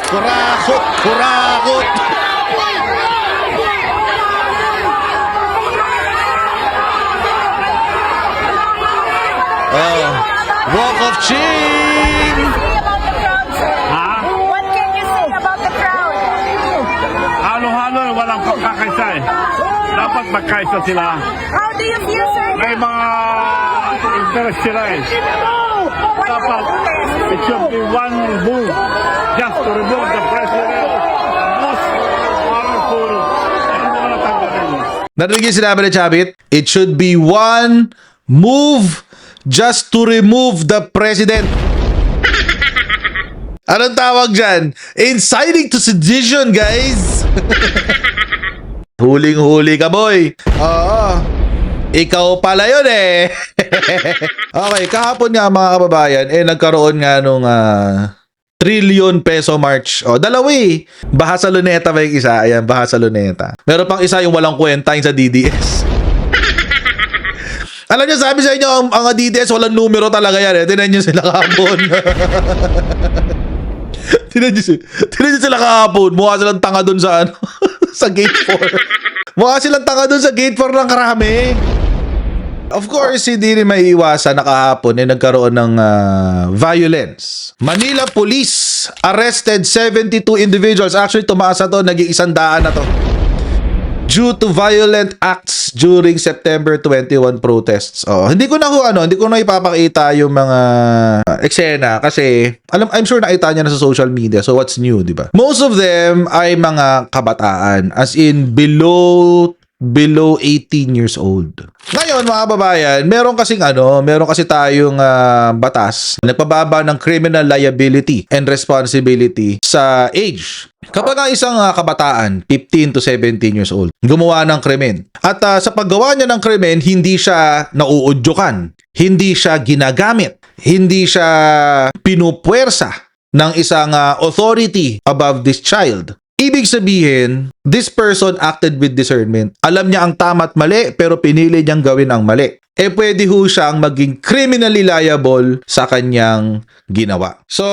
Kurakot! Kurakot! Walk of shame! What can you say about the crowd? Halo-halo, walang pagkakaisa eh. Dapat magkaisa sila. How do you feel, sir? May mga interest sila eh. What Dapat, it should be one move just to remove the president. Most powerful. Ano mo natanggalin? Narinig yung sinabi ni Chavit? It should be one move just to remove the president. Anong tawag dyan? Inciting to sedition, guys. Huling-huli ka, boy. Oo. Ikaw pala yun eh. Okay, kahapon nga mga kababayan, nagkaroon nga nung trillion peso march. Dalawa eh. Baha sa Luneta ba yung isa? Ayan, Baha sa Luneta. Meron pang isa yung walang kwenta yung sa DDS. Alam niyo, sabi sa inyo, ang DDS walang numero talaga yan eh. Tinan niyo sila kahapon. Tinan niyo sila kahapon. Mukha silang tanga dun sa sa gate 4. Mukha silang tanga dun sa gate 4 ng karami. Of course, hindi rin maiiwasan na kahapon nagkaroon ng violence. Manila Police arrested 72 individuals. Actually, tumaas na to. Naging 100 na to. Due to violent acts during September 21 protests. Hindi ko na ipapakita yung mga eksena kasi I'm sure nakita niya na sa social media. So what's new, di ba? Most of them ay mga kabataan, as in below 18 years old. Ngayon, mga kababayan, meron kasi tayong batas na nagpababa ng criminal liability and responsibility sa age. Kapag ang isang kabataan, 15 to 17 years old, gumawa ng krimen. At sa paggawa niya ng krimen, hindi siya nauudyokan, hindi siya ginagamit, hindi siya pinupuwersa ng isang authority above this child. Ibig sabihin, this person acted with discernment. Alam niya ang tama at mali, pero pinili niyang gawin ang mali. Pwede ho siyang maging criminally liable sa kanyang ginawa. So,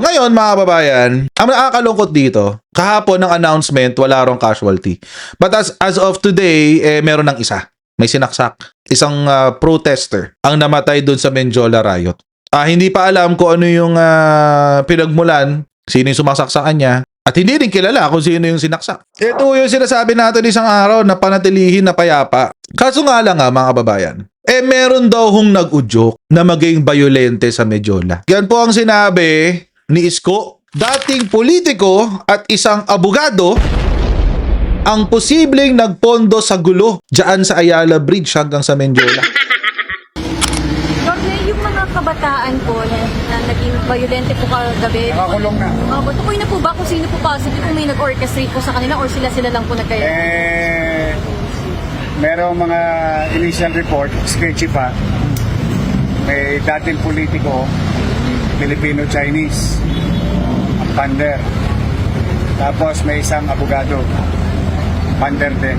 ngayon mga kababayan, ang nakakalungkot dito, kahapon ng announcement, wala rong casualty. But as of today, meron ng isa. May sinaksak. Isang protester ang namatay dun sa Menjola riot. Hindi pa alam kung ano yung pinagmulan, sino yung sumasaksakan niya. At hindi rin kilala kung sino yung sinaksak. Ito yung sinasabi natin isang araw na panatilihin na payapa. Kaso nga lang mga kababayan, meron daw hong nag-udyok na maging bayolente sa Medjola. Yan po ang sinabi ni Isko, dating politiko at isang abogado, ang posibleng nagpondo sa gulo dyan sa Ayala Bridge hanggang sa Menjola. Yung mga kabataan po na naging violente po kagabi. Nakakulong na. Tukoy na po ba kung sino po possibly kung may nag-orchestrate po sa kanila or sila lang po nagkaya? Merong mga initial report, sketchy pa. May dating politiko, Filipino-Chinese, ang pander. Tapos may isang abogado, pander din.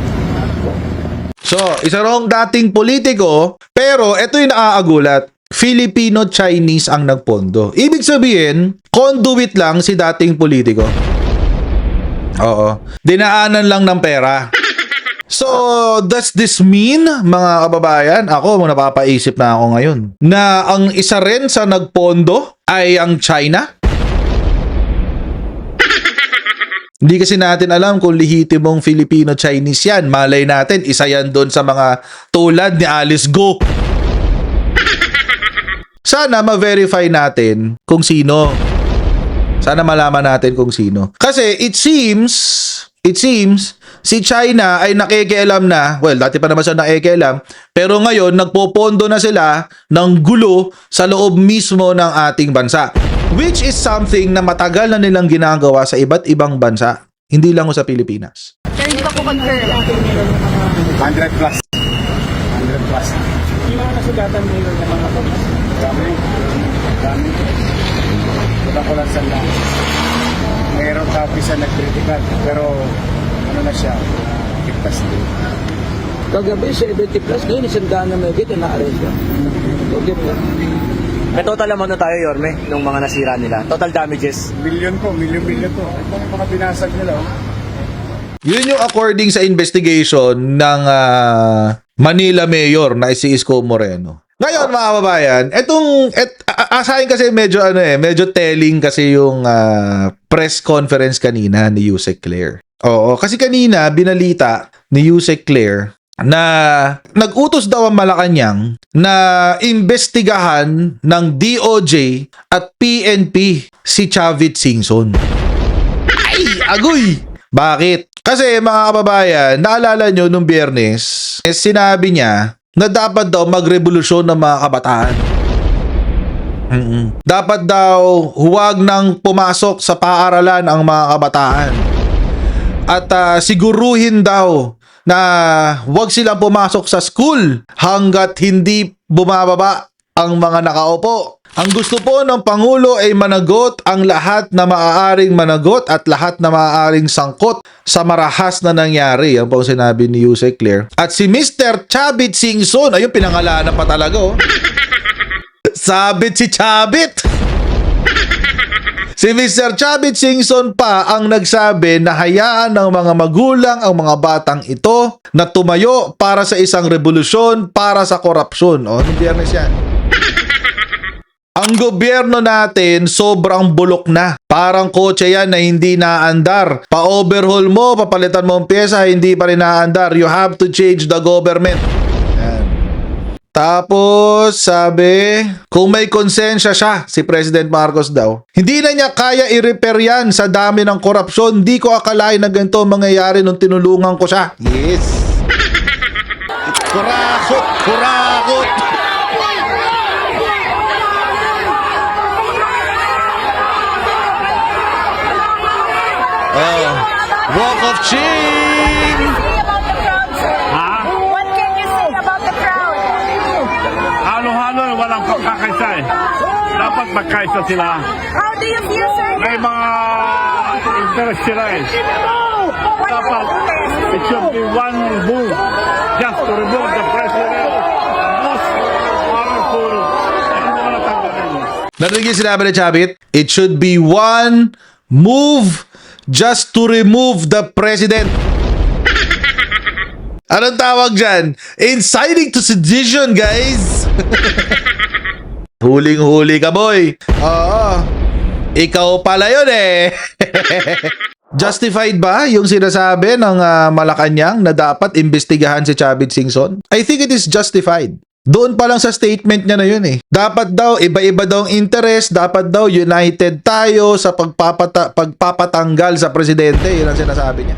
So, isa rong dating politiko, pero ito yung naaagulat. Filipino-Chinese ang nagpondo. Ibig sabihin, conduit lang si dating politiko. Oo. Dinaanan lang ng pera. So, does this mean, mga kababayan, ako napapaisip na ako ngayon, na ang isa rin sa nagpondo ay ang China? Hindi kasi natin alam kung lehitimong Filipino-Chinese yan. Malay natin, isa yan doon sa mga tulad ni Alice Go. Sana ma-verify natin kung sino. Sana malaman natin kung sino. Kasi it seems si China ay nakikialam na, well, dati pa naman siya nakikialam, pero ngayon nagpopondo na sila ng gulo sa loob mismo ng ating bansa. Which is something na matagal na nilang ginagawa sa iba't ibang bansa. Hindi lang sa Pilipinas. Pero hindi pa po confirm. 100 plus. 100 plus. Yung mga nasugatan mo yun ng mga pagkas. Dami. Kulang sa lang. Mayroon copy sa nag-critical. Pero ano na siya, ligtas din. Kagabi, 70 plus, ngayon, 100 na may git, na-arrest siya. Okay po. May total amount na tayo, Yorme, nung mga nasira nila. Total damages. Milyon po. Ito ang mga binasag nila. Oh. Yun yung according sa investigation ng Manila Mayor na si Isko Moreno. Ngayon mga kababayan, asahin kasi medyo medyo telling kasi yung press conference kanina ni Yusek Claire. Oo, kasi kanina binalita ni Yusek Claire na nag-utos daw ang Malacanang na imbestigahan ng DOJ at PNP si Chavit Singson. Ay, agoy! Bakit? Kasi mga kababayan, naalala nyo nung Biyernes, sinabi niya na dapat daw magrevolusyon ng mga kabataan. Dapat daw huwag nang pumasok sa paaralan ang mga kabataan. At siguruhin daw na huwag silang pumasok sa school hanggat hindi bumababa ang mga nakaupo. Ang gusto po ng Pangulo ay managot ang lahat na maaaring managot at lahat na maaaring sangkot sa marahas na nangyari. Yan po ang sinabi ni Yusek Claire. At si Mr. Chavit Singson, ayun pinangalanan pa talaga oh. Sabit si Chavit. Si Mr. Chavit Singson pa ang nagsabi na hayaan ng mga magulang ang mga batang ito na tumayo para sa isang revolusyon para sa korupsyon. O, anong Biyernes yan? Ang gobyerno natin sobrang bulok na. Parang kotse yan na hindi naandar. Pa-overhaul mo, papalitan mo ang pyesa, hindi pa rin naandar. You have to change the government. Yan. Tapos, sabi, kung may konsensya siya, si President Marcos daw, hindi na niya kaya i-repair yan sa dami ng korupsyon. Hindi ko akalain na ganito mangyayari nung tinulungan ko siya. Yes. Kurakot, kurakot. Walk of shame! What can you say about the crowd? Halo-halo, walang pagkakaisa eh. Dapat magkaisa sila. How do you feel, sir? May mga interest sila eh. What Dapat, it should be one move just to remove the president, the most powerful, and mga tanggalin. Narinig yung sinabi ni Chavit? It should be one move just to remove the president. Anong tawag dyan? Inciting to sedition, guys. Huling-huli ka, boy. Oo. Ikaw pala yun eh. Justified ba yung sinasabi ng Malacanang na dapat imbestigahan si Chavit Singson? I think it is justified. Doon pa lang sa statement niya na yun eh. Dapat daw, iba-iba daw ang interest, dapat daw united tayo sa pagpapatanggal sa presidente. Yun ang sinasabi niya.